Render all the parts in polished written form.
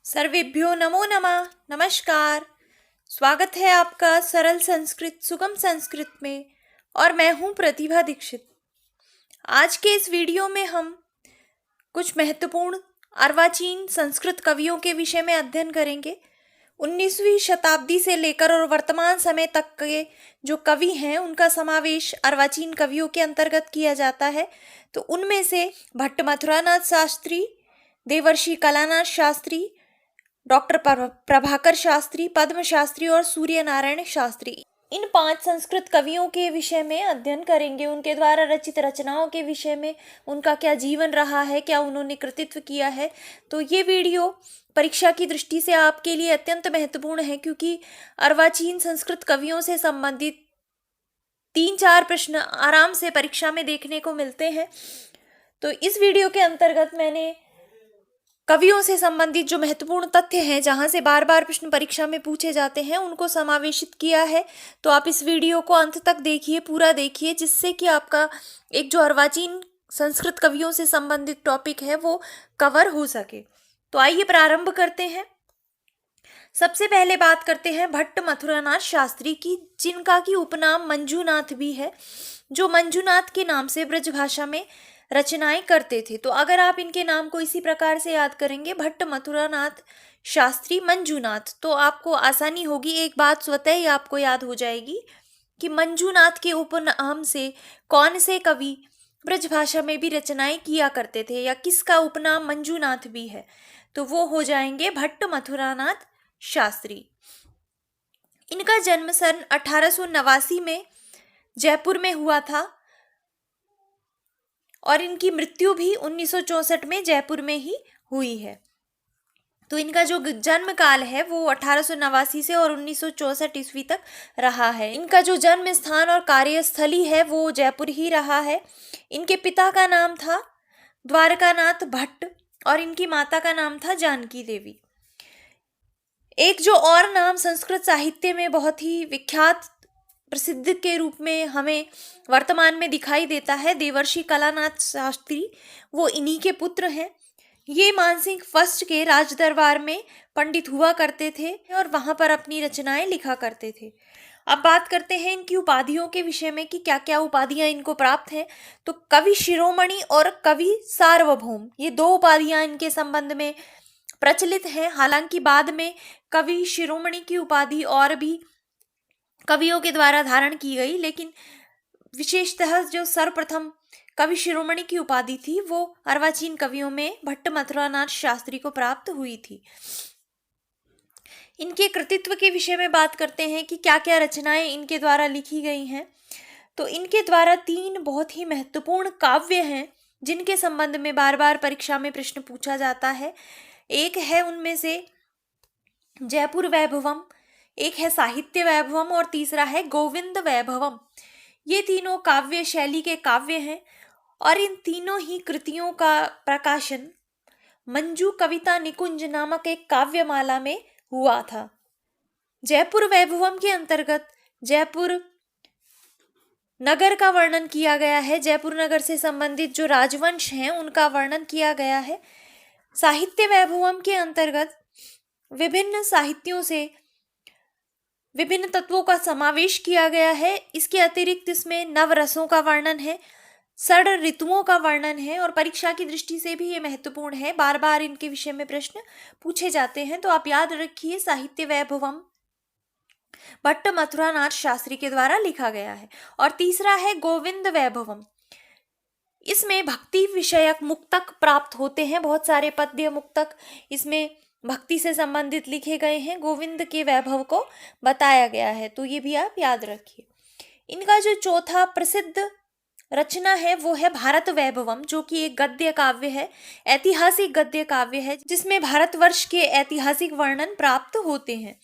सर्वेभ्यो नमो नमः। नमस्कार। स्वागत है आपका सरल संस्कृत सुगम संस्कृत में और मैं हूं प्रतिभा दीक्षित। आज के इस वीडियो में हम कुछ महत्वपूर्ण अर्वाचीन संस्कृत कवियों के विषय में अध्ययन करेंगे। 19वीं शताब्दी से लेकर और वर्तमान समय तक के जो कवि हैं उनका समावेश अर्वाचीन कवियों के अंतर्गत किया जाता है। तो उनमें से भट्ट मथुरानाथ शास्त्री, देवर्षि कलानाथ शास्त्री, डॉक्टर प्रभाकर शास्त्री, पद्म शास्त्री और सूर्य नारायण शास्त्री, इन 5 संस्कृत कवियों के विषय में अध्ययन करेंगे। उनके द्वारा रचित रचनाओं के विषय में, उनका क्या जीवन रहा है, क्या उन्होंने कृतित्व किया है। तो ये वीडियो परीक्षा की दृष्टि से आपके लिए अत्यंत महत्वपूर्ण है, क्योंकि अर्वाचीन संस्कृत कवियों से संबंधित 3-4 प्रश्न आराम से परीक्षा में देखने को मिलते हैं। तो इस वीडियो के अंतर्गत मैंने कवियों से संबंधित जो महत्वपूर्ण तथ्य हैं, जहां से बार बार प्रश्न परीक्षा में पूछे जाते हैं, उनको समावेशित किया है। तो आप इस वीडियो को अंत तक देखिए, पूरा देखिए, जिससे कि आपका एक जो अर्वाचीन संस्कृत कवियों से संबंधित टॉपिक है वो कवर हो सके। तो आइए प्रारंभ करते हैं। सबसे पहले बात करते हैं भट्ट मथुरानाथ शास्त्री की, जिनका की उपनाम मंजूनाथ भी है, जो मंजूनाथ के नाम से ब्रज भाषा में रचनाएं करते थे। तो अगर आप इनके नाम को इसी प्रकार से याद करेंगे, भट्ट मथुरानाथ शास्त्री मंजूनाथ, तो आपको आसानी होगी। एक बात स्वतः ही आपको याद हो जाएगी कि मंजूनाथ के उपनाम से कौन से कवि ब्रज भाषा में भी रचनाएं किया करते थे, या किसका उपनाम मंजूनाथ भी है। तो वो हो जाएंगे भट्ट मथुरानाथ शास्त्री। इनका जन्म सन 1889 में जयपुर में हुआ था और इनकी मृत्यु भी 1964 में जयपुर में ही हुई है। तो इनका जो जन्म काल है वो 1889 से और 1964 ईस्वी तक रहा है। इनका जो जन्म स्थान और कार्यस्थली है वो जयपुर ही रहा है। इनके पिता का नाम था द्वारकानाथ भट्ट और इनकी माता का नाम था जानकी देवी। एक जो और नाम संस्कृत साहित्य में बहुत ही विख्यात प्रसिद्ध के रूप में हमें वर्तमान में दिखाई देता है, देवर्षि कलानाथ शास्त्री, वो इन्हीं के पुत्र हैं। ये मानसिंह फर्स्ट के राज दरबार में पंडित हुआ करते थे और वहां पर अपनी रचनाएं लिखा करते थे। अब बात करते हैं इनकी उपाधियों के विषय में कि क्या क्या उपाधियां इनको प्राप्त हैं। तो कवि शिरोमणि और कवि सार्वभौम, ये 2 उपाधियां इनके संबंध में प्रचलित हैं। हालांकि बाद में कवि शिरोमणि की उपाधि और भी कवियों के द्वारा धारण की गई, लेकिन विशेषतः जो सर्वप्रथम कवि शिरोमणि की उपाधि थी वो अर्वाचीन कवियों में भट्ट मथुरानाथ शास्त्री को प्राप्त हुई थी। इनके कृतित्व के विषय में बात करते हैं कि क्या क्या रचनाएं इनके द्वारा लिखी गई हैं। तो इनके द्वारा 3 बहुत ही महत्वपूर्ण काव्य हैं, जिनके संबंध में बार बार परीक्षा में प्रश्न पूछा जाता है। एक है उनमें से जयपुर वैभवम, एक है साहित्य वैभवम और तीसरा है गोविंद वैभवम। ये तीनों काव्य शैली के काव्य हैं और इन तीनों ही कृतियों का प्रकाशन मंजू कविता निकुंज नामक एक काव्यमाला में हुआ था। जयपुर वैभवम के अंतर्गत जयपुर नगर का वर्णन किया गया है, जयपुर नगर से संबंधित जो राजवंश हैं उनका वर्णन किया गया है। साहित्य वैभवम के अंतर्गत विभिन्न साहित्यों से विभिन्न तत्वों का समावेश किया गया है। इसके अतिरिक्त इसमें नवरसों का वर्णन है, षड ऋतुओं का वर्णन है और परीक्षा की दृष्टि से भी ये महत्वपूर्ण है। बार बार इनके विषय में प्रश्न पूछे जाते हैं, तो आप याद रखिए साहित्य वैभवम भट्ट मथुरानाथ शास्त्री के द्वारा लिखा गया है। और तीसरा है गोविंद वैभवम। इसमें भक्ति विषयक मुक्तक प्राप्त होते हैं, बहुत सारे पद्य मुक्तक इसमें भक्ति से संबंधित लिखे गए हैं, गोविंद के वैभव को बताया गया है। तो ये भी आप याद रखिए। इनका जो चौथा प्रसिद्ध रचना है वो है भारत वैभवम, जो कि एक गद्य काव्य है, ऐतिहासिक गद्य काव्य है, जिसमें भारतवर्ष के ऐतिहासिक वर्णन प्राप्त होते हैं।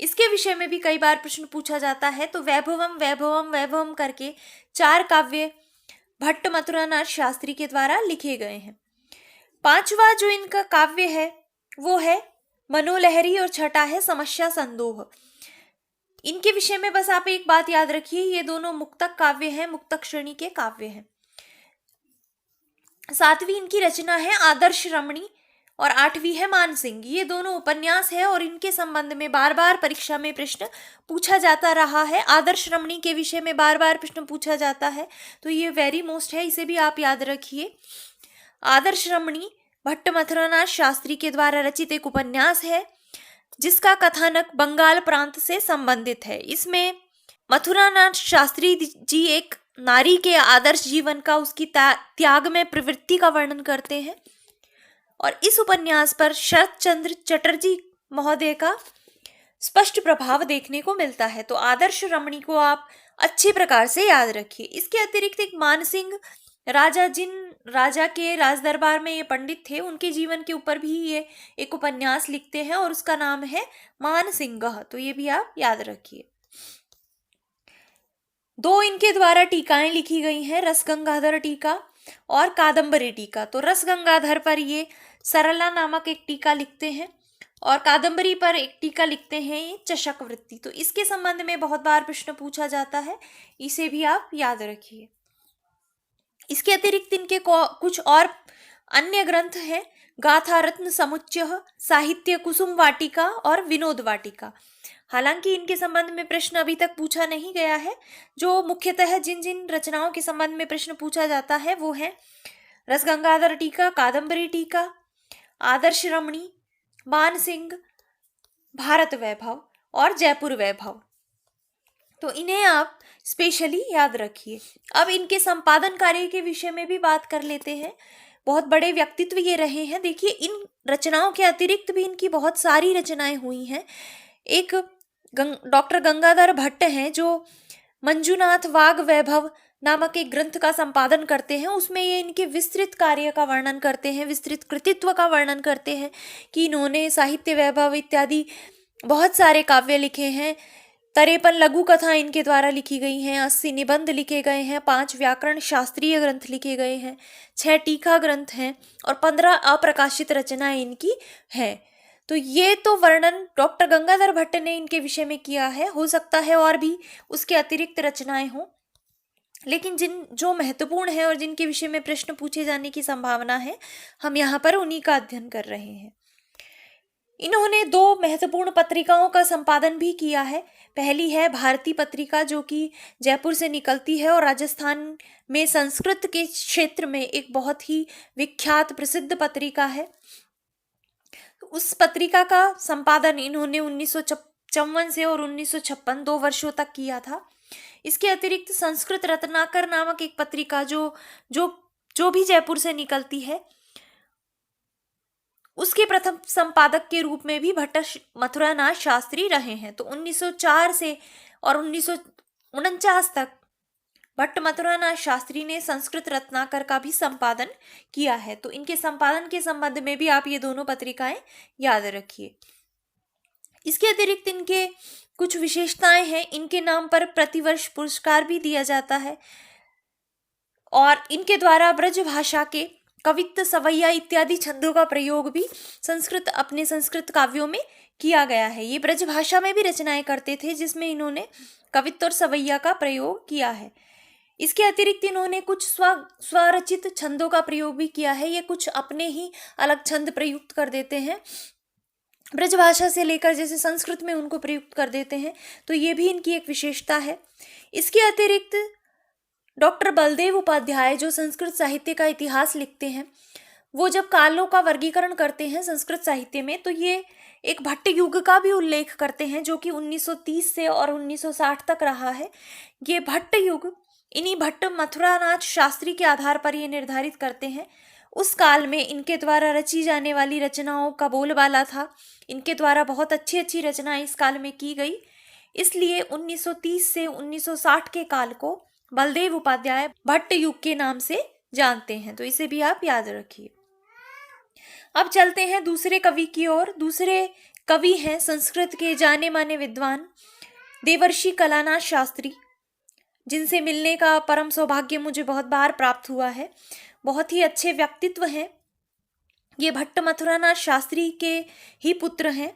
इसके विषय में भी कई बार प्रश्न पूछा जाता है। तो वैभवम वैभवम वैभवम करके 4 काव्य भट्ट मथुरानाथ शास्त्री के द्वारा लिखे गए हैं। 5वां जो इनका काव्य है वो है मनोलहरी और छठा है समस्या संदोह। इनके विषय में बस आप एक बात याद रखिए, ये दोनों मुक्तक काव्य हैं, मुक्तक श्रेणी के काव्य हैं। 7वीं इनकी रचना है आदर्श रमणी और 8वीं है मानसिंह। ये दोनों उपन्यास है और इनके संबंध में बार बार परीक्षा में प्रश्न पूछा जाता रहा है। आदर्श रमणी के विषय में बार बार प्रश्न पूछा जाता है, तो ये वेरी मोस्ट है, इसे भी आप याद रखिए। आदर्श रमणी भट्ट मथुरानाथ शास्त्री के द्वारा रचित एक उपन्यास है जिसका कथानक बंगाल प्रांत से संबंधित है। इसमें मथुरानाथ शास्त्री जी एक नारी के आदर्श जीवन का, उसकी त्याग में प्रवृत्ति का वर्णन करते हैं और इस उपन्यास पर शरत चंद्र चटर्जी महोदय का स्पष्ट प्रभाव देखने को मिलता है। तो आदर्श रमणी को आप अच्छे प्रकार से याद रखिए। इसके अतिरिक्त एक मानसिंह राजा, जिन राजा के राज दरबार में ये पंडित थे, उनके जीवन के ऊपर भी ये एक उपन्यास लिखते हैं और उसका नाम है मानसिंह। तो ये भी आप याद रखिए। 2 इनके द्वारा टीकाएं लिखी गई हैं, रसगंगाधर टीका और कादम्बरी टीका। तो रसगंगाधर पर ये सरला नामक एक टीका लिखते हैं और कादम्बरी पर एक टीका लिखते हैं ये चषक वृत्ति। तो इसके संबंध में बहुत बार प्रश्न पूछा जाता है, इसे भी आप याद रखिए। इसके अतिरिक्त इनके कुछ और अन्य ग्रंथ हैं, गाथा रत्न समुच्चय, साहित्य कुसुम वाटिका और विनोद वाटिका। हालांकि इनके संबंध में प्रश्न अभी तक पूछा नहीं गया है। जो मुख्यतः जिन जिन रचनाओं के संबंध में प्रश्न पूछा जाता है वो है रसगंगाधर टीका, कादम्बरी टीका, आदर्श रमणी, मानसिंह, भारत वैभव और जयपुर वैभव। तो इन्हें आप स्पेशली याद रखिए। अब इनके संपादन कार्य के विषय में भी बात कर लेते हैं। बहुत बड़े व्यक्तित्व ये रहे हैं। देखिए, इन रचनाओं के अतिरिक्त भी इनकी बहुत सारी रचनाएं हुई हैं। एक डॉक्टर गंगाधर भट्ट हैं जो मंजुनाथ वाग वैभव नामक एक ग्रंथ का संपादन करते हैं। उसमें ये इनके विस्तृत कार्य का वर्णन करते हैं, विस्तृत कृतित्व का वर्णन करते हैं कि इन्होंने साहित्य वैभव इत्यादि बहुत सारे काव्य लिखे हैं। 53 लघु कथा इनके द्वारा लिखी गई हैं, 80 निबंध लिखे गए हैं, 5 व्याकरण शास्त्रीय ग्रंथ लिखे गए हैं, 6 टीका ग्रंथ हैं और 15 अप्रकाशित रचनाएं इनकी हैं। तो ये तो वर्णन डॉक्टर गंगाधर भट्ट ने इनके विषय में किया है। हो सकता है और भी उसके अतिरिक्त रचनाएं हों, लेकिन जो महत्वपूर्ण है और जिनके विषय में प्रश्न पूछे जाने की संभावना है, हम यहाँ पर उन्हीं का अध्ययन कर रहे हैं। इन्होंने 2 महत्वपूर्ण पत्रिकाओं का संपादन भी किया है। पहली है भारती पत्रिका, जो कि जयपुर से निकलती है और राजस्थान में संस्कृत के क्षेत्र में एक बहुत ही विख्यात प्रसिद्ध पत्रिका है। उस पत्रिका का संपादन इन्होंने 1954 से और 1956 2 वर्षों तक किया था। इसके अतिरिक्त संस्कृत रत्नाकर नामक एक पत्रिका जो भी जयपुर से निकलती है, उसके प्रथम संपादक के रूप में भी भट्ट मथुरानाथ शास्त्री रहे हैं। तो 1904 से और 1949 तक भट्ट मथुरानाथ शास्त्री ने संस्कृत रत्नाकर का भी संपादन किया है। तो इनके संपादन के संबंध में भी आप ये दोनों पत्रिकाएं याद रखिए। इसके अतिरिक्त इनके कुछ विशेषताएं हैं। इनके नाम पर प्रतिवर्ष पुरस्कार भी दिया जाता है और इनके द्वारा ब्रज भाषा के कवित्त, सवैया इत्यादि छंदों का प्रयोग भी अपने संस्कृत काव्यों में किया गया है। ये ब्रज भाषा में भी रचनाएं करते थे जिसमें इन्होंने कवित्त और सवैया का प्रयोग किया है। इसके अतिरिक्त इन्होंने कुछ स्वरचित छंदों का प्रयोग भी किया है। ये कुछ अपने ही अलग छंद प्रयुक्त कर देते हैं, ब्रजभाषा से लेकर जैसे संस्कृत में उनको प्रयुक्त कर देते हैं। तो ये भी इनकी एक विशेषता है। इसके अतिरिक्त डॉक्टर बलदेव उपाध्याय, जो संस्कृत साहित्य का इतिहास लिखते हैं, वो जब कालों का वर्गीकरण करते हैं संस्कृत साहित्य में, तो ये एक भट्ट युग का भी उल्लेख करते हैं जो कि 1930 से और 1960 तक रहा है। ये भट्ट युग इन्हीं भट्ट मथुरानाथ शास्त्री के आधार पर ये निर्धारित करते हैं। उस काल में इनके द्वारा रची जाने वाली रचनाओं का बोलबाला था। इनके द्वारा बहुत अच्छी अच्छी रचनाएं इस काल में की गई, इसलिए 1930 से 1960 के काल को बलदेव उपाध्याय भट्ट युग के नाम से जानते हैं। तो इसे भी आप याद रखिए। अब चलते हैं दूसरे कवि की ओर। दूसरे कवि हैं संस्कृत के जाने माने विद्वान देवर्षि कलानाथ शास्त्री, जिनसे मिलने का परम सौभाग्य मुझे बहुत बार प्राप्त हुआ है। बहुत ही अच्छे व्यक्तित्व हैं। ये भट्ट मथुरानाथ शास्त्री के ही पुत्र हैं।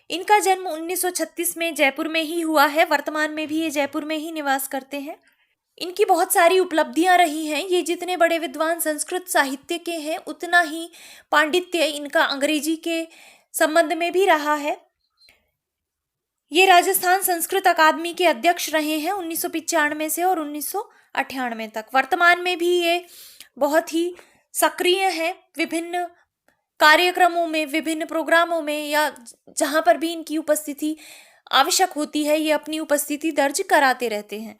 इनका जन्म 1936 में जयपुर में ही हुआ है। वर्तमान में भी ये जयपुर में ही निवास करते हैं। इनकी बहुत सारी उपलब्धियां रही हैं। ये जितने बड़े विद्वान संस्कृत साहित्य के हैं, उतना ही पांडित्य इनका अंग्रेजी के संबंध में भी रहा है। ये राजस्थान संस्कृत अकादमी के अध्यक्ष रहे हैं 1995 से और 1998 तक। वर्तमान में भी ये बहुत ही सक्रिय हैं, विभिन्न कार्यक्रमों में, विभिन्न प्रोग्रामों में, या जहां पर भी इनकी उपस्थिति आवश्यक होती है, ये अपनी उपस्थिति दर्ज कराते रहते हैं।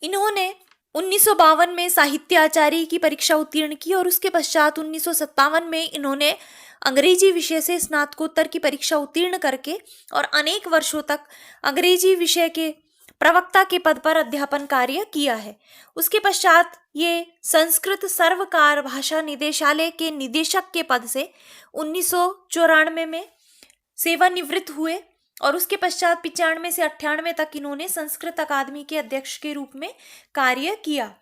इन्होंने 1952 में साहित्य आचार्य की परीक्षा उत्तीर्ण की और उसके पश्चात 1957 में इन्होंने अंग्रेजी विषय से स्नातकोत्तर की परीक्षा उत्तीर्ण करके और अनेक वर्षों तक अंग्रेजी विषय के प्रवक्ता के पद पर अध्यापन कार्य किया है। उसके पश्चात ये संस्कृत सर्वकार भाषा निदेशालय के निदेशक के पद से 1994 में सेवानिवृत्त हुए और उसके पश्चात 95 से 98 तक इन्होंने संस्कृत अकादमी के अध्यक्ष के रूप में कार्य किया।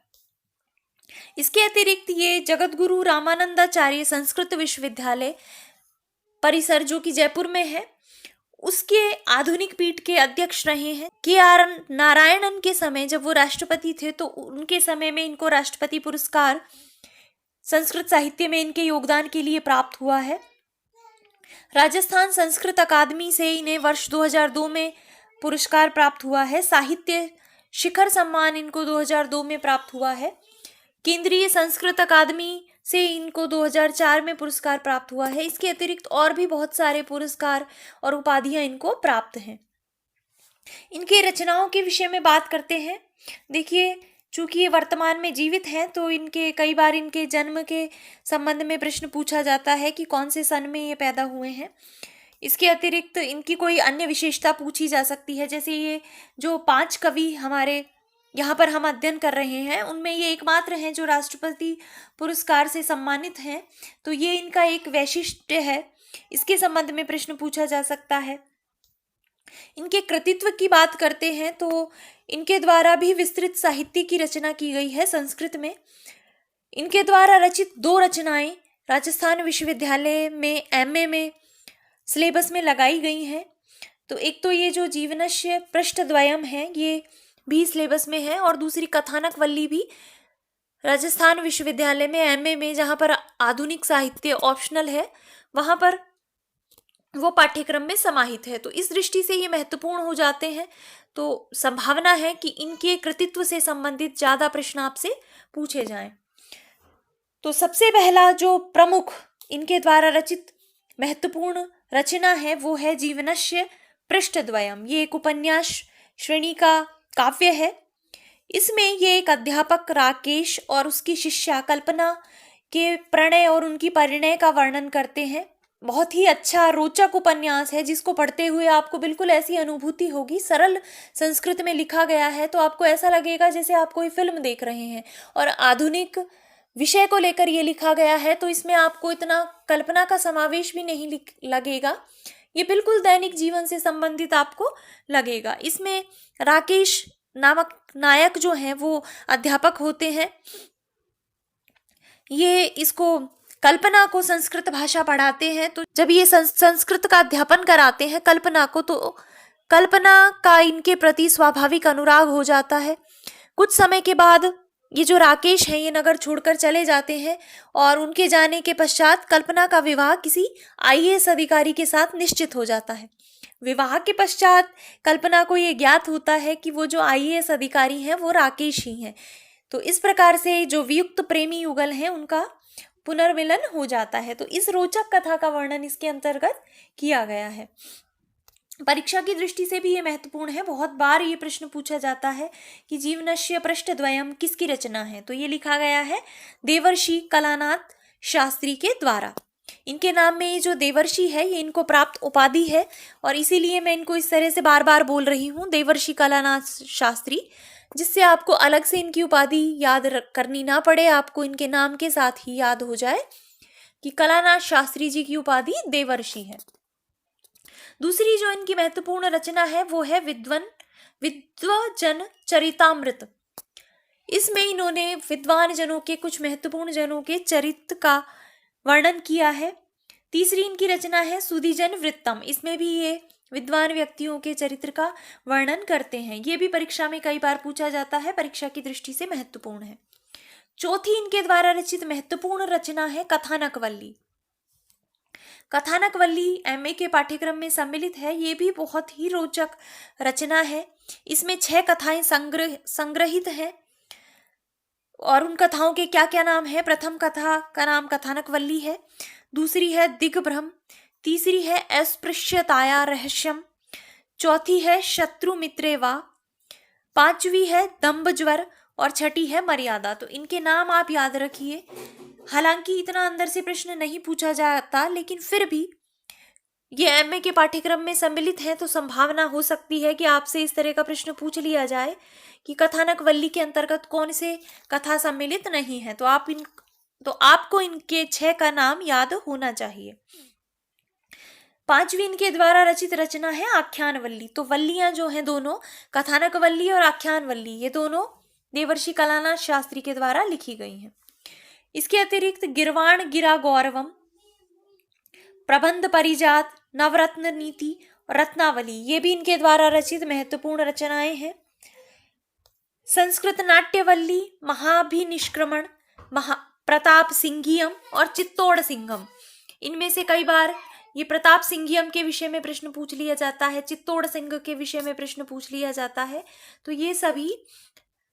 इसके अतिरिक्त ये जगतगुरु रामानंदाचार्य संस्कृत विश्वविद्यालय परिसर, जो कि जयपुर में है, उसके आधुनिक पीठ के अध्यक्ष रहे हैं। KR नारायणन के समय जब वो राष्ट्रपति थे, तो उनके समय में इनको राष्ट्रपति पुरस्कार संस्कृत साहित्य में इनके योगदान के लिए प्राप्त हुआ है। राजस्थान संस्कृत अकादमी से इन्हें वर्ष 2002 में पुरस्कार प्राप्त हुआ है। साहित्य शिखर सम्मान इनको 2002 में प्राप्त हुआ है। केंद्रीय संस्कृत अकादमी से इनको 2004 में पुरस्कार प्राप्त हुआ है। इसके अतिरिक्त और भी बहुत सारे पुरस्कार और उपाधियां इनको प्राप्त हैं। इनके रचनाओं के विषय में बात करते हैं। देखिए, चूंकि ये वर्तमान में जीवित हैं, तो इनके कई बार इनके जन्म के संबंध में प्रश्न पूछा जाता है कि कौन से सन में ये पैदा हुए हैं। इसके अतिरिक्त इनकी कोई अन्य विशेषता पूछी जा सकती है, जैसे ये जो 5 कवि हमारे यहाँ पर हम अध्ययन कर रहे हैं, उनमें ये एकमात्र हैं जो राष्ट्रपति पुरस्कार से सम्मानित हैं, तो ये इनका एक वैशिष्ट्य है। इसके संबंध में प्रश्न पूछा जा सकता है। इनके कृतित्व की बात करते हैं तो इनके द्वारा भी विस्तृत साहित्य की रचना की गई है संस्कृत में। इनके द्वारा रचित 2 रचनाएं राजस्थान विश्वविद्यालय में MA में सिलेबस में लगाई गई हैं। तो एक तो ये जो जीवनस्य पृष्ठद्वयम है, ये भी सिलेबस में है, और दूसरी कथानक वल्ली भी राजस्थान विश्वविद्यालय में MA में, जहाँ पर आधुनिक साहित्य ऑप्शनल है, वहाँ पर वो पाठ्यक्रम में समाहित है। तो इस दृष्टि से ये महत्वपूर्ण हो जाते हैं। तो संभावना है कि इनके कृतित्व से संबंधित ज्यादा प्रश्न आपसे पूछे जाएं। तो सबसे पहला जो प्रमुख इनके द्वारा रचित महत्वपूर्ण रचना है, वो है जीवनस्य पृष्ठद्वयम। ये एक उपन्यास श्रेणी का काव्य है। इसमें ये एक अध्यापक राकेश और उसकी शिष्या कल्पना के प्रणय और उनकी परिणय का वर्णन करते हैं। बहुत ही अच्छा रोचक उपन्यास है, जिसको पढ़ते हुए आपको बिल्कुल ऐसी अनुभूति होगी। सरल संस्कृत में लिखा गया है, तो आपको ऐसा लगेगा जैसे आप कोई फिल्म देख रहे हैं, और आधुनिक विषय को लेकर ये लिखा गया है, तो इसमें आपको इतना कल्पना का समावेश भी नहीं लगेगा। ये बिल्कुल दैनिक जीवन से संबंधित आपको लगेगा। इसमें राकेश नामक नायक जो हैं वो अध्यापक होते हैं। ये इसको कल्पना को संस्कृत भाषा पढ़ाते हैं। तो जब ये संस्कृत का अध्यापन कराते हैं कल्पना को, तो कल्पना का इनके प्रति स्वाभाविक अनुराग हो जाता है। कुछ समय के बाद ये जो राकेश हैं, ये नगर छोड़कर चले जाते हैं, और उनके जाने के पश्चात कल्पना का विवाह किसी IAS अधिकारी के साथ निश्चित हो जाता है। विवाह के पश्चात कल्पना को ये ज्ञात होता है कि वो जो IAS अधिकारी हैं वो राकेश ही हैं। तो इस प्रकार से जो वियुक्त प्रेमी युगल हैं, उनका पुनर्मिलन हो जाता है। तो इस रोचक कथा का वर्णन इसके अंतर्गत किया गया है। परीक्षा की दृष्टि से भी ये महत्वपूर्ण है। बहुत बार ये प्रश्न पूछा जाता है कि जीवनस्य पृष्ठद्वयम किसकी रचना है, तो ये लिखा गया है देवर्षि कलानाथ शास्त्री के द्वारा। इनके नाम में ये जो देवर्षि है, ये इनको प्राप्त उपाधि है, और इसीलिए मैं इनको इस तरह से बार बार बोल रही हूँ, देवर्षि कलानाथ शास्त्री, जिससे आपको अलग से इनकी उपाधि याद करनी ना पड़े, आपको इनके नाम के साथ ही याद हो जाए कि कलानाथ शास्त्री जी की उपाधि देवर्षि है। दूसरी जो इनकी महत्वपूर्ण रचना है वो है विद्वजन चरितामृत। इसमें इन्होंने विद्वान जनों के, कुछ महत्वपूर्ण जनों के चरित्र का वर्णन किया है। तीसरी इनकी रचना है सुधीजन वृत्तम। इसमें भी ये विद्वान व्यक्तियों के चरित्र का वर्णन करते हैं। ये भी परीक्षा में कई बार पूछा जाता है, परीक्षा की दृष्टि से महत्वपूर्ण है। चौथी इनके द्वारा रचित महत्वपूर्ण रचना है कथानकवल्ली। कथानकवल्ली एमए के पाठ्यक्रम में सम्मिलित है। ये भी बहुत ही रोचक रचना है। इसमें 6 कथाएं संग्रहित हैं और उन कथाओं के क्या क्या नाम है। प्रथम कथा का नाम कथानकवल्ली है, दूसरी है दिग्भ्रम, तीसरी है अस्पृश्यताया रहस्यम, चौथी है शत्रु मित्रे वा, पांचवी है दंभ ज्वर और छठी है मर्यादा। तो इनके नाम आप याद रखिए। हालांकि इतना अंदर से प्रश्न नहीं पूछा जाता, लेकिन फिर भी ये एमए के पाठ्यक्रम में सम्मिलित है, तो संभावना हो सकती है कि आपसे इस तरह का प्रश्न पूछ लिया जाए कि कथानकवल्ली के अंतर्गत कौन से कथा सम्मिलित नहीं है। तो आपको इनके 6 का नाम याद होना चाहिए। पांचवी इनके द्वारा रचित रचना है आख्यानवल्ली। तो वल्लियां जो हैं दोनों, कथानकवल्ली और आख्यानवल्ली, ये दोनों देवर्षि कलानाथ शास्त्री के द्वारा लिखी गई हैं। इसके अतिरिक्त गिरवाण गिरा गौरवम, प्रबंध परिजात, नवरत्न नीति और रत्नावली, ये भी इनके द्वारा रचित महत्वपूर्ण रचनाएं हैं। संस्कृत नाट्यवल्ली, महाभिनिष्क्रमण, प्रताप सिंघियम और चित्तौड़ सिंघम, इनमें से कई बार ये प्रताप सिंघियम के विषय में प्रश्न पूछ लिया जाता है, चित्तौड़ सिंह के विषय में प्रश्न पूछ लिया जाता है। तो ये सभी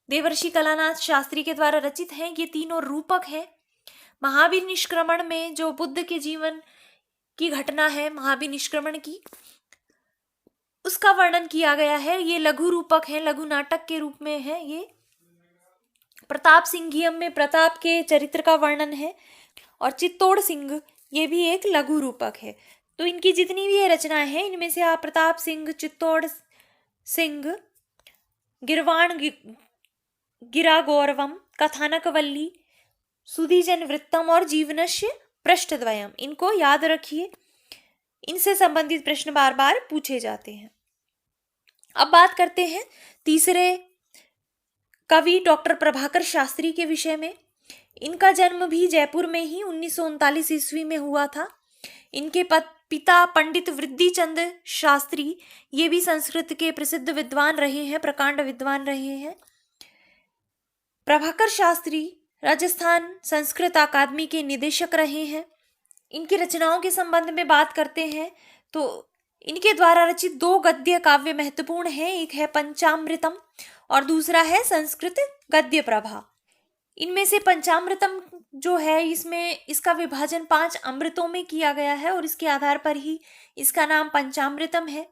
देवर्षि कलानाथ शास्त्री के द्वारा रचित हैं। ये तीनों रूपक हैं। महावीर निष्क्रमण में जो बुद्ध के जीवन की घटना है, महावीर निष्क्रमण की, उसका वर्णन किया गया है। ये लघु रूपक है, लघु नाटक के रूप में है। ये प्रताप सिंघियम में प्रताप के चरित्र का वर्णन है और चित्तौड़ सिंह ये भी एक लघु रूपक है। तो इनकी जितनी भी ये रचनाएं हैं, इनमें से आप प्रताप सिंह, चित्तौड़ सिंह, गिरवाण गिरा गौरवम, कथानकवल्ली, सुधीजन वृत्तम और जीवनस्य पृष्ठद्वयम, इनको याद रखिए। इनसे संबंधित प्रश्न बार बार पूछे जाते हैं। अब बात करते हैं तीसरे कवि डॉक्टर प्रभाकर शास्त्री के विषय में। इनका जन्म भी जयपुर में ही 1939 ईस्वी में हुआ था। इनके पिता पंडित वृद्धिचंद शास्त्री, ये भी संस्कृत के प्रसिद्ध विद्वान रहे हैं, प्रकांड विद्वान रहे हैं। प्रभाकर शास्त्री राजस्थान संस्कृत अकादमी के निदेशक रहे हैं। इनकी रचनाओं के संबंध में बात करते हैं तो इनके द्वारा रचित 2 गद्य काव्य महत्वपूर्ण हैं। एक है पंचामृतम और दूसरा है संस्कृत गद्य प्रभा। इनमें से पंचामृतम जो है, इसमें इसका विभाजन 5 अमृतों में किया गया है और इसके आधार पर ही इसका नाम पंचामृतम है।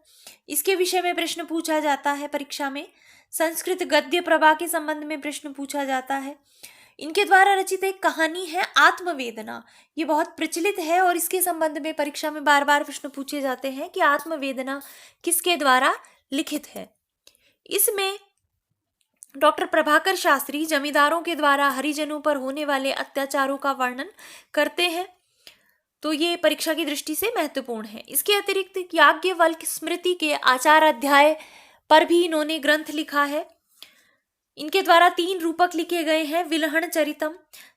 इसके विषय में प्रश्न पूछा जाता है परीक्षा में। संस्कृत गद्य प्रभा के संबंध में प्रश्न पूछा जाता है। इनके द्वारा रचित एक कहानी है आत्मवेदना। ये बहुत प्रचलित है और इसके संबंध में परीक्षा में बार बार प्रश्न पूछे जाते हैं कि आत्मवेदना किसके द्वारा लिखित है। इसमें डॉक्टर प्रभाकर शास्त्री जमींदारों के द्वारा हरिजनों पर होने वाले अत्याचारों का वर्णन करते हैं, तो ये परीक्षा की दृष्टि से महत्वपूर्ण है। इसके अतिरिक्त याज्ञवल्क्य स्मृति के आचार अध्याय पर भी इन्होंने ग्रंथ लिखा है। इनके द्वारा 3 रूपक लिखे गए हैं, विलहण चरितम,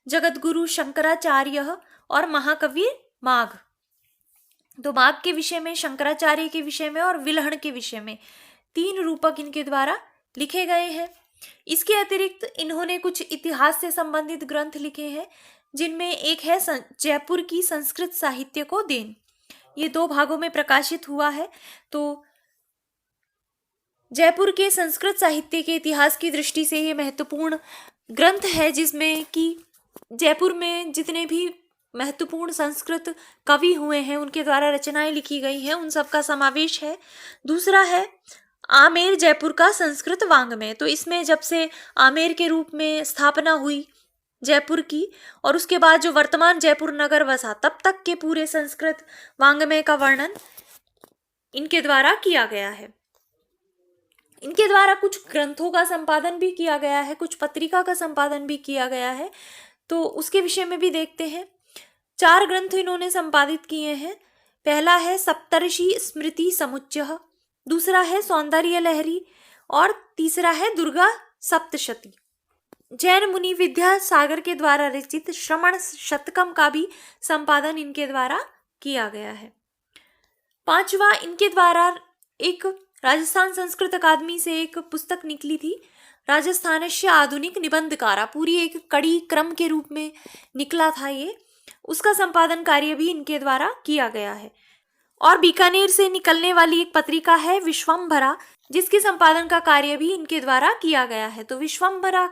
जगतगुरु शंकराचार्य और महाकवि माघ। तो माघ के विषय में, शंकराचार्य के विषय में और विलहण के विषय में 3 रूपक इनके द्वारा लिखे गए हैं। इसके अतिरिक्त इन्होंने कुछ इतिहास से संबंधित ग्रंथ लिखे हैं, जिनमें एक है जयपुर की संस्कृत साहित्य को देन। ये 2 भागों में प्रकाशित हुआ है। तो जयपुर के संस्कृत साहित्य के इतिहास की दृष्टि से ये महत्वपूर्ण ग्रंथ है, जिसमें कि जयपुर में जितने भी महत्वपूर्ण संस्कृत कवि हुए हैं उनके द्वारा रचनाएं लिखी गई हैं, उन सब का समावेश है। दूसरा है आमेर जयपुर का संस्कृत वाङ्मय। तो इसमें जब से आमेर के रूप में स्थापना हुई जयपुर की और उसके बाद जो वर्तमान जयपुर नगर बसा, तब तक के पूरे संस्कृत वाङ्मय का वर्णन इनके द्वारा किया गया है। इनके द्वारा कुछ ग्रंथों का संपादन भी किया गया है, कुछ पत्रिका का संपादन भी किया गया है, तो उसके विषय में भी देखते हैं। 4 ग्रंथ इन्होंने संपादित किए हैं। पहला है सप्तर्षि स्मृति समुच्चय, दूसरा है सौंदर्य लहरी और तीसरा है दुर्गा सप्तशती। जैन मुनि विद्या सागर के द्वारा रचित श्रमण शतकम का भी संपादन इनके द्वारा किया गया है। पांचवा, इनके द्वारा एक राजस्थान संस्कृत अकादमी से एक पुस्तक निकली थी, राजस्थानस्य आधुनिक निबंधकारा, पूरी एक कड़ी क्रम के रूप में निकला था ये, उसका संपादन कार्य भी इनके द्वारा किया गया है। और बीकानेर से निकलने वाली एक पत्रिका है विश्वम्भरा, जिसके संपादन का कार्य भी इनके द्वारा किया गया है। तो विश्वम्भरा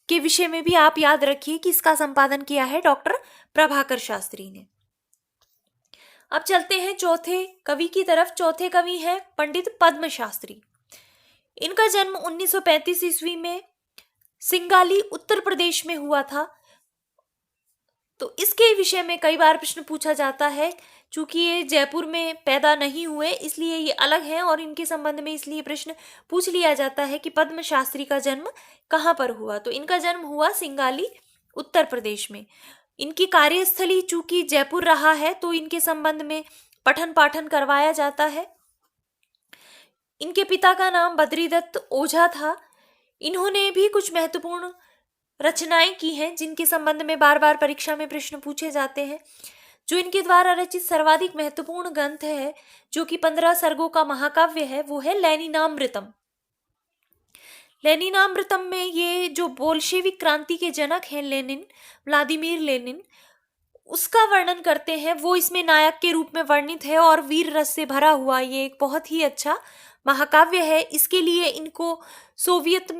के विषय में भी आप याद रखिए कि इसका संपादन किया है डॉक्टर प्रभाकर शास्त्री ने। अब चलते हैं चौथे कवि की तरफ। चौथे कवि हैं पंडित पद्म शास्त्री। इनका जन्म 1935 ईस्वी में सिंगाली उत्तर प्रदेश में हुआ था। तो इसके विषय में कई बार प्रश्न पूछा जाता है, चूंकि ये जयपुर में पैदा नहीं हुए इसलिए ये अलग हैं, और इनके संबंध में इसलिए प्रश्न पूछ लिया जाता है कि पद्म शास्त्री का जन्म कहाँ पर हुआ। तो इनका जन्म हुआ सिंगाली उत्तर प्रदेश में। इनकी कार्यस्थली चूंकि जयपुर रहा है तो इनके संबंध में पठन पाठन करवाया जाता है। इनके पिता का नाम बद्रीदत्त ओझा था। इन्होंने भी कुछ महत्वपूर्ण रचनाएं की हैं जिनके संबंध में बार बार परीक्षा में प्रश्न पूछे जाते हैं। जो इनके द्वारा रचित सर्वाधिक महत्वपूर्ण ग्रंथ है, जो कि 15 सर्गों का महाकाव्य है, वो है लेनिनामृतम। लेनिनामृतम में ये जो बोल्शेविक क्रांति के जनक हैं लेनिन, व्लादिमीर लेनिन, उसका वर्णन करते हैं। वो इसमें नायक के रूप में वर्णित है और वीर रस से भरा हुआ ये एक बहुत ही अच्छा महाकाव्य है। इसके लिए इनको सोवियत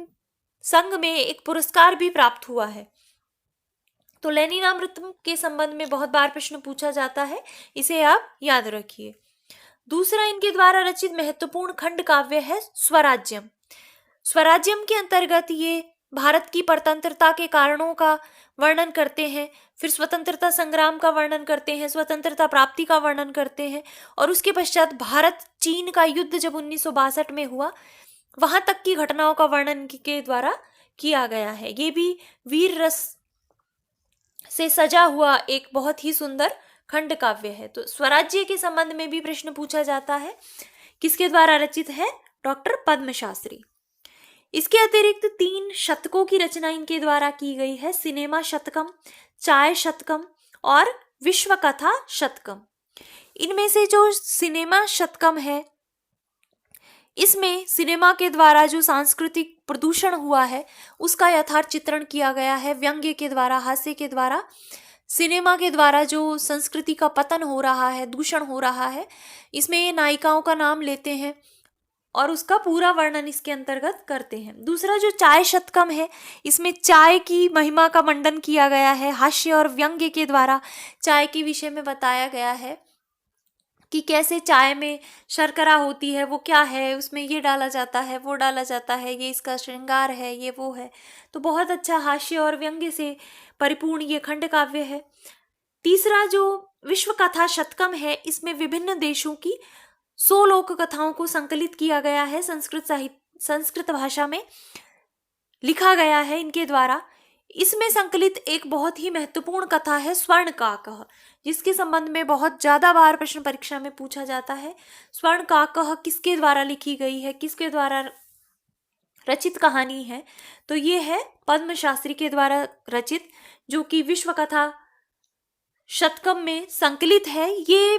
संघ में एक पुरस्कार भी प्राप्त हुआ है। तो लेनिनामृतम के संबंध में बहुत बार प्रश्न पूछा जाता है, इसे आप याद रखिए। दूसरा, इनके द्वारा रचित महत्वपूर्ण खंड काव्य है स्वराज्यम। स्वराज्यम के अंतर्गत ये भारत की परतंत्रता के कारणों का वर्णन करते हैं, फिर स्वतंत्रता संग्राम का वर्णन करते हैं, स्वतंत्रता प्राप्ति का वर्णन करते हैं, और उसके पश्चात भारत चीन का युद्ध जब 1962 में हुआ वहां तक की घटनाओं का वर्णन के द्वारा किया गया है। ये भी वीर रस से सजा हुआ एक बहुत ही सुंदर खंड काव्य है। तो स्वराज्य के संबंध में भी प्रश्न पूछा जाता है, किसके द्वारा रचित है? डॉक्टर पद्म शास्त्री। इसके अतिरिक्त 3 शतकों की रचना इनके द्वारा की गई है, सिनेमा शतकम, चाय शतकम और विश्व कथा शतकम। इनमें से जो सिनेमा शतकम है, इसमें सिनेमा के द्वारा जो सांस्कृतिक प्रदूषण हुआ है उसका यथार्थ चित्रण किया गया है, व्यंग्य के द्वारा, हास्य के द्वारा। सिनेमा के द्वारा जो संस्कृति का पतन हो रहा है, दूषण हो रहा है, इसमें ये नायिकाओं का नाम लेते हैं और उसका पूरा वर्णन इसके अंतर्गत करते हैं। दूसरा जो चाय शतकम है, इसमें चाय की महिमा का मंडन किया गया है, हास्य और व्यंग्य के द्वारा चाय के विषय में बताया गया है कि कैसे चाय में शर्करा होती है, वो क्या है, उसमें ये डाला जाता है, वो डाला जाता है, ये इसका श्रृंगार है, ये वो है। तो बहुत अच्छा हास्य और व्यंग्य से परिपूर्ण ये खंड काव्य है। तीसरा जो विश्व कथा शतकम है, इसमें विभिन्न देशों की 100 लोक कथाओं को संकलित किया गया है, संस्कृत भाषा में लिखा गया है इनके द्वारा। इसमें संकलित एक बहुत ही महत्वपूर्ण कथा है स्वर्णकाकः, जिसके संबंध में बहुत ज्यादा बार प्रश्न परीक्षा में पूछा जाता है। स्वर्णकाकः किसके द्वारा लिखी गई है, किसके द्वारा रचित कहानी है? तो ये है पद्म शास्त्री के द्वारा रचित, जो कि विश्व कथा शतकम में संकलित है। ये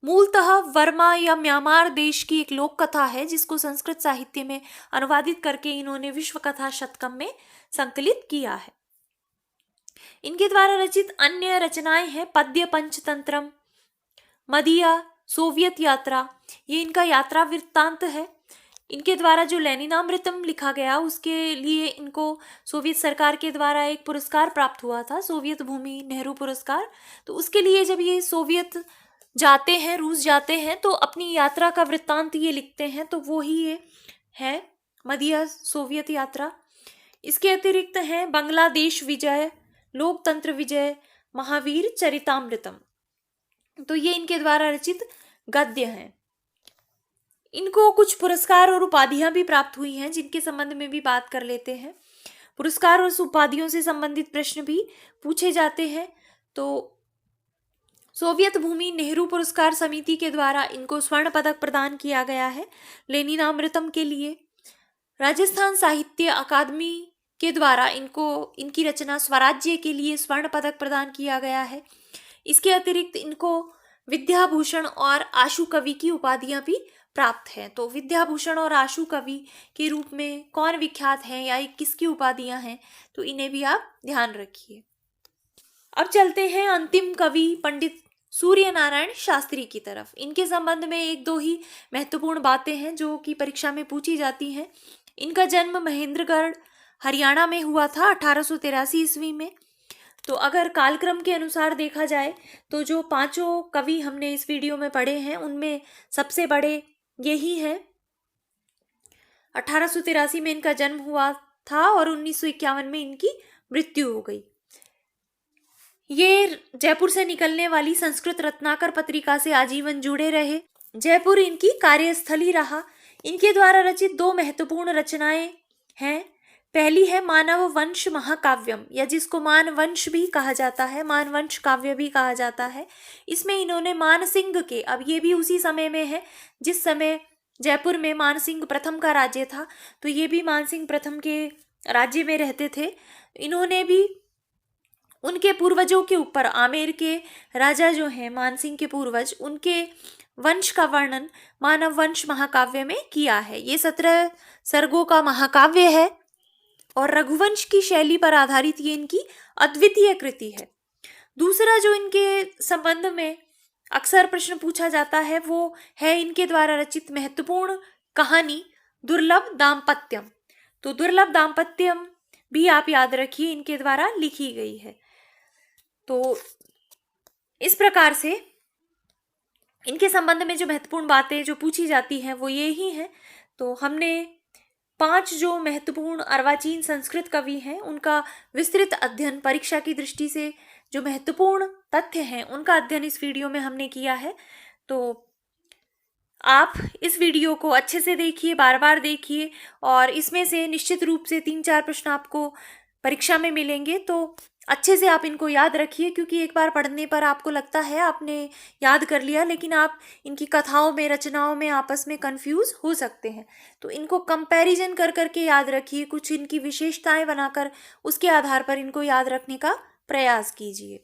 मूलतः वर्मा या म्यांमार देश की एक लोक कथा है, जिसको संस्कृत साहित्य में अनुवादित करके इन्होंने विश्व कथा शतकम में संकलित किया है। इनके द्वारा रचित अन्य रचनाएं हैं पद्य पंचतंत्रम, मदिया, सोवियत यात्रा, ये इनका यात्रा वृत्तांत है। इनके द्वारा जो लेनिनामृतम लिखा गया उसके लिए इनको सोवियत सरकार के द्वारा एक पुरस्कार प्राप्त हुआ था, सोवियत भूमि नेहरू पुरस्कार। तो उसके लिए जब ये सोवियत जाते हैं, रूस जाते हैं, तो अपनी यात्रा का वृत्तांत ये लिखते हैं, तो वो ही ये है मदिया सोवियत यात्रा। इसके अतिरिक्त हैं बांग्लादेश विजय, लोकतंत्र विजय, महावीर चरितामृतम। तो ये इनके द्वारा रचित गद्य हैं। इनको कुछ पुरस्कार और उपाधियां भी प्राप्त हुई हैं, जिनके संबंध में भी बात कर लेते हैं। पुरस्कार और उपाधियों से संबंधित प्रश्न भी पूछे जाते हैं। तो सोवियत भूमि नेहरू पुरस्कार समिति के द्वारा इनको स्वर्ण पदक प्रदान किया गया है लेनिनामृतम के लिए। राजस्थान साहित्य अकादमी के द्वारा इनको इनकी रचना स्वराज्य के लिए स्वर्ण पदक प्रदान किया गया है। इसके अतिरिक्त इनको विद्याभूषण और आशु कवि की उपाधियां भी प्राप्त हैं। तो विद्याभूषण और आशु कवि के रूप में कौन विख्यात हैं या ये किसकी उपाधियां हैं, तो इन्हें भी आप ध्यान रखिए। अब चलते हैं अंतिम कवि पंडित सूर्य नारायण शास्त्री की तरफ। इनके संबंध में एक दो ही महत्वपूर्ण बातें हैं जो कि परीक्षा में पूछी जाती हैं। इनका जन्म महेंद्रगढ़ हरियाणा में हुआ था 1883 ईस्वी में। तो अगर कालक्रम के अनुसार देखा जाए तो जो पांचों कवि हमने इस वीडियो में पढ़े हैं उनमें सबसे बड़े यही हैं। 1883 में इनका जन्म हुआ था और 1951 में इनकी मृत्यु हो गई। ये जयपुर से निकलने वाली संस्कृत रत्नाकर पत्रिका से आजीवन जुड़े रहे। जयपुर इनकी कार्यस्थली रहा। इनके द्वारा रचित दो महत्वपूर्ण रचनाएं हैं। पहली है मानव वंश महाकाव्यम, या जिसको मानवंश भी कहा जाता है, मानवंश काव्य भी कहा जाता है। इसमें इन्होंने मानसिंह के, अब ये भी उसी समय में है जिस समय जयपुर में मानसिंह प्रथम का राज्य था, तो ये भी मानसिंह प्रथम के राज्य में रहते थे। इन्होंने भी उनके पूर्वजों के ऊपर, आमेर के राजा जो हैं मानसिंह के पूर्वज, उनके वंश का वर्णन मानव वंश महाकाव्य में किया है। ये 17 सर्गों का महाकाव्य है और रघुवंश की शैली पर आधारित ये इनकी अद्वितीय कृति है। दूसरा जो इनके संबंध में अक्सर प्रश्न पूछा जाता है वो है इनके द्वारा रचित महत्वपूर्ण कहानी दुर्लभ दाम्पत्यम। तो दुर्लभ दाम्पत्यम भी आप याद रखिए, इनके द्वारा लिखी गई है। तो इस प्रकार से इनके संबंध में जो महत्वपूर्ण बातें जो पूछी जाती हैं वो ये ही हैं। तो हमने 5 जो महत्वपूर्ण अर्वाचीन संस्कृत कवि हैं उनका विस्तृत अध्ययन, परीक्षा की दृष्टि से जो महत्वपूर्ण तथ्य हैं उनका अध्ययन इस वीडियो में हमने किया है। तो आप इस वीडियो को अच्छे से देखिए, बार बार देखिए, और इसमें से निश्चित रूप से 3-4 प्रश्न आपको परीक्षा में मिलेंगे। तो अच्छे से आप इनको याद रखिए, क्योंकि एक बार पढ़ने पर आपको लगता है आपने याद कर लिया, लेकिन आप इनकी कथाओं में, रचनाओं में आपस में कंफ्यूज हो सकते हैं। तो इनको कंपैरिजन कर करके याद रखिए, कुछ इनकी विशेषताएं बनाकर उसके आधार पर इनको याद रखने का प्रयास कीजिए।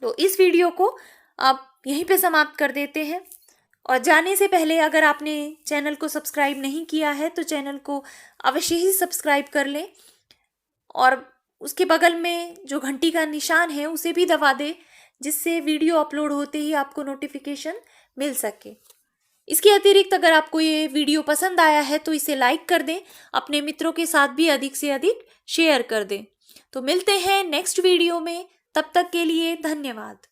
तो इस वीडियो को आप यहीं पे समाप्त कर देते हैं। और जाने से पहले अगर आपने चैनल को सब्सक्राइब नहीं किया है तो चैनल को अवश्य ही सब्सक्राइब कर लें, और उसके बगल में जो घंटी का निशान है उसे भी दबा दें, जिससे वीडियो अपलोड होते ही आपको नोटिफिकेशन मिल सके। इसके अतिरिक्त अगर आपको ये वीडियो पसंद आया है तो इसे लाइक कर दें, अपने मित्रों के साथ भी अधिक से अधिक शेयर कर दें। तो मिलते हैं नेक्स्ट वीडियो में, तब तक के लिए धन्यवाद।